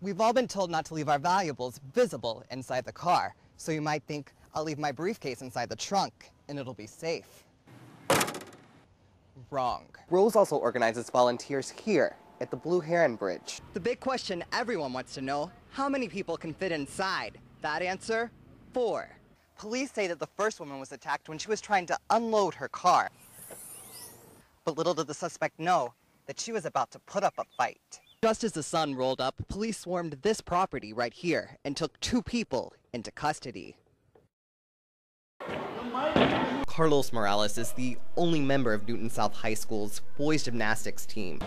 We've all been told not to leave our valuables visible inside the car, so you might think I'll leave my briefcase inside the trunk and it'll be safe. Wrong. Rose also organizes volunteers here at the Blue Heron Bridge. The big question everyone wants to know, how many people can fit inside? That answer, 4. Police say that the first woman was attacked when she was trying to unload her car. But little did the suspect know that she was about to put up a fight. Just as the sun rolled up, police swarmed this property right here and took 2 people into custody. Carlos Morales is the only member of Newton South High School's boys gymnastics team.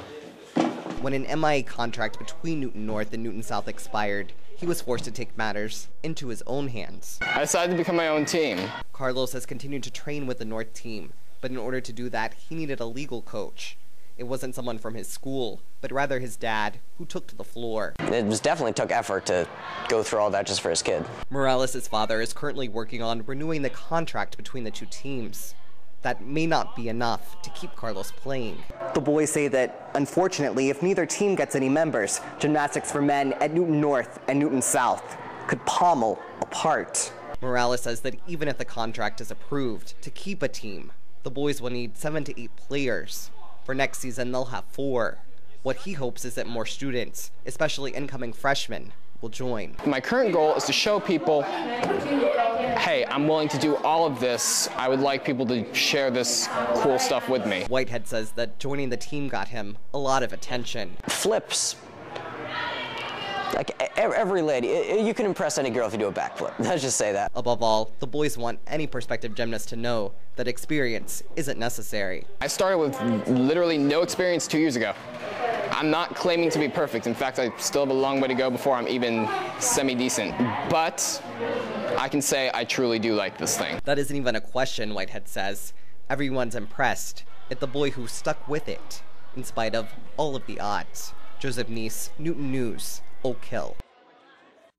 When an MIA contract between Newton North and Newton South expired, he was forced to take matters into his own hands. I decided to become my own team. Carlos has continued to train with the North team, but in order to do that, he needed a legal coach. It wasn't someone from his school, but rather his dad, who took to the floor. It definitely took effort to go through all that just for his kid. Morales' father is currently working on renewing the contract between the 2 teams. That may not be enough to keep Carlos playing. The boys say that, unfortunately, if neither team gets any members, gymnastics for men at Newton North and Newton South could pommel apart. Morales says that even if the contract is approved to keep a team, the boys will need 7 to 8 players. For next season, they'll have 4. What he hopes is that more students, especially incoming freshmen, will join. My current goal is to show people, hey, I'm willing to do all of this. I would like people to share this cool stuff with me. Whitehead says that joining the team got him a lot of attention. Flips. Like every lady, you can impress any girl if you do a backflip. Let's just say that. Above all, the boys want any prospective gymnast to know that experience isn't necessary. I started with literally no experience 2 years ago. I'm not claiming to be perfect. In fact, I still have a long way to go before I'm even semi-decent. But I can say I truly do like this thing. That isn't even a question, Whitehead says. Everyone's impressed at the boy who stuck with it, in spite of all of the odds. Joseph Neese, Newton News, Oak Hill.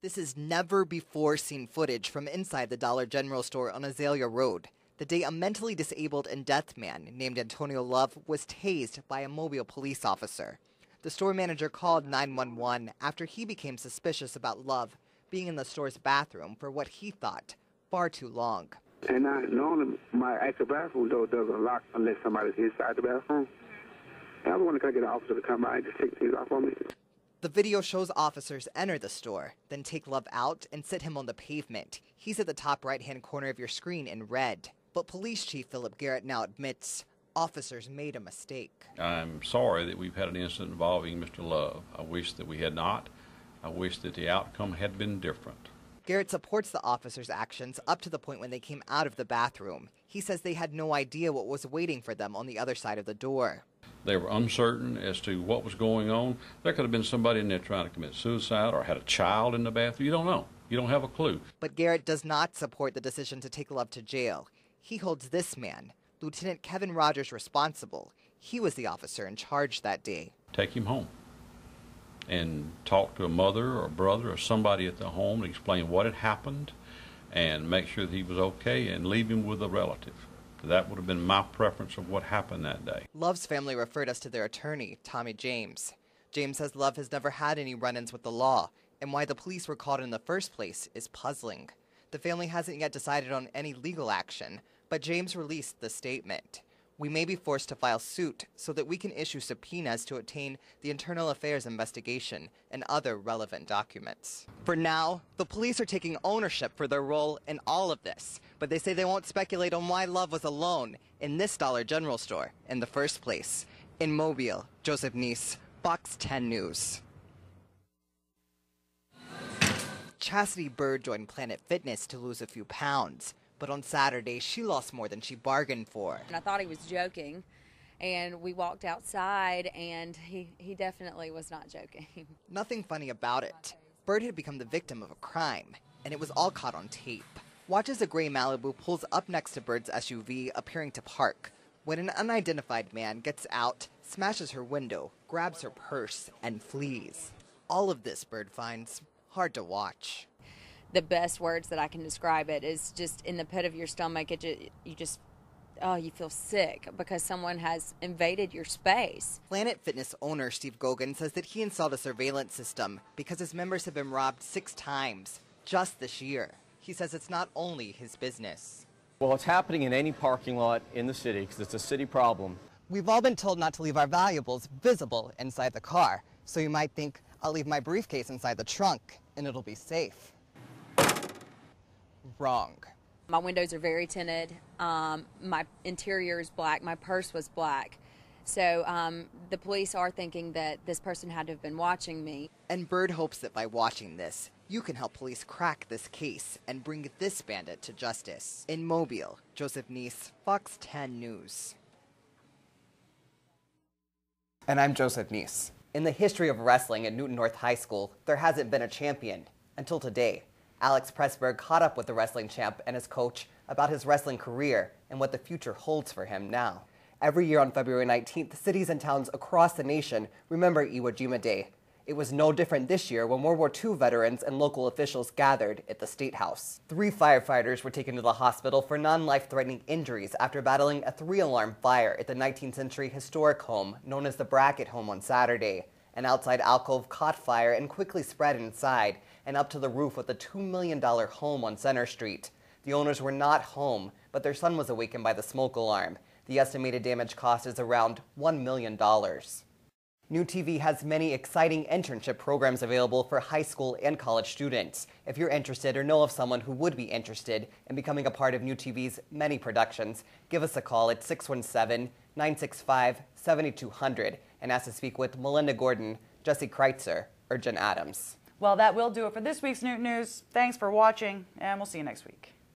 This is never-before-seen footage from inside the Dollar General store on Azalea Road, the day a mentally disabled and deaf man named Antonio Love was tased by a Mobile police officer. The store manager called 911 after he became suspicious about Love being in the store's bathroom for what he thought far too long. And normally my actual bathroom door doesn't lock unless somebody's inside the bathroom. I was wondering, can I get an officer to come by and just take things off on me? The video shows officers enter the store, then take Love out and sit him on the pavement. He's at the top right-hand corner of your screen in red. But Police Chief Philip Garrett now admits officers made a mistake. I'm sorry that we've had an incident involving Mr. Love. I wish that we had not. I wish that the outcome had been different. Garrett supports the officers' actions up to the point when they came out of the bathroom. He says they had no idea what was waiting for them on the other side of the door. They were uncertain as to what was going on. There could have been somebody in there trying to commit suicide or had a child in the bathroom. You don't know. You don't have a clue. But Garrett does not support the decision to take Love to jail. He holds this man, Lieutenant Kevin Rogers, responsible. He was the officer in charge that day. Take him home and talk to a mother or a brother or somebody at the home to explain what had happened and make sure that he was okay and leave him with a relative. That would have been my preference of what happened that day. Love's family referred us to their attorney, Tommy James. James says Love has never had any run-ins with the law, and why the police were called in the first place is puzzling. The family hasn't yet decided on any legal action, but James released the statement. We may be forced to file suit so that we can issue subpoenas to obtain the internal affairs investigation and other relevant documents. For now, the police are taking ownership for their role in all of this, but they say they won't speculate on why Love was alone in this Dollar General store in the first place. In Mobile, Joseph Neese, Fox 10 News. Chastity Bird joined Planet Fitness to lose a few pounds. But on Saturday, she lost more than she bargained for. And I thought he was joking, and we walked outside, and he definitely was not joking. Nothing funny about it. Bird had become the victim of a crime, and it was all caught on tape. Watch as a gray Malibu pulls up next to Bird's SUV, appearing to park, when an unidentified man gets out, smashes her window, grabs her purse, and flees. All of this, Bird finds hard to watch. The best words that I can describe it is just in the pit of your stomach. You just oh, you feel sick because someone has invaded your space. Planet Fitness owner Steve Gogan says that he installed a surveillance system because his members have been robbed 6 times just this year. He says it's not only his business. Well, it's happening in any parking lot in the city because it's a city problem. We've all been told not to leave our valuables visible inside the car, so you might think, I'll leave my briefcase inside the trunk and it'll be safe. Wrong. My windows are very tinted. My interior is black. My purse was black. So the police are thinking that this person had to have been watching me. And Bird hopes that by watching this, you can help police crack this case and bring this bandit to justice. In Mobile, Joseph Neese, Fox 10 News. And I'm Joseph Neese. In the history of wrestling at Newton North High School, there hasn't been a champion until today. Alex Pressberg caught up with the wrestling champ and his coach about his wrestling career and what the future holds for him now. Every year on February 19th, cities and towns across the nation remember Iwo Jima Day. It was no different this year when World War II veterans and local officials gathered at the State House. 3 firefighters were taken to the hospital for non-life-threatening injuries after battling a 3-alarm fire at the 19th century historic home known as the Brackett Home on Saturday. An outside alcove caught fire and quickly spread inside and up to the roof of the $2 million home on Center Street. The owners were not home, but their son was awakened by the smoke alarm. The estimated damage cost is around $1 million. New TV has many exciting internship programs available for high school and college students. If you're interested or know of someone who would be interested in becoming a part of New TV's many productions, give us a call at 617-965-7200 and ask to speak with Melinda Gordon, Jesse Kreitzer, or Jen Adams. Well, that will do it for this week's Newt News. Thanks for watching, and we'll see you next week.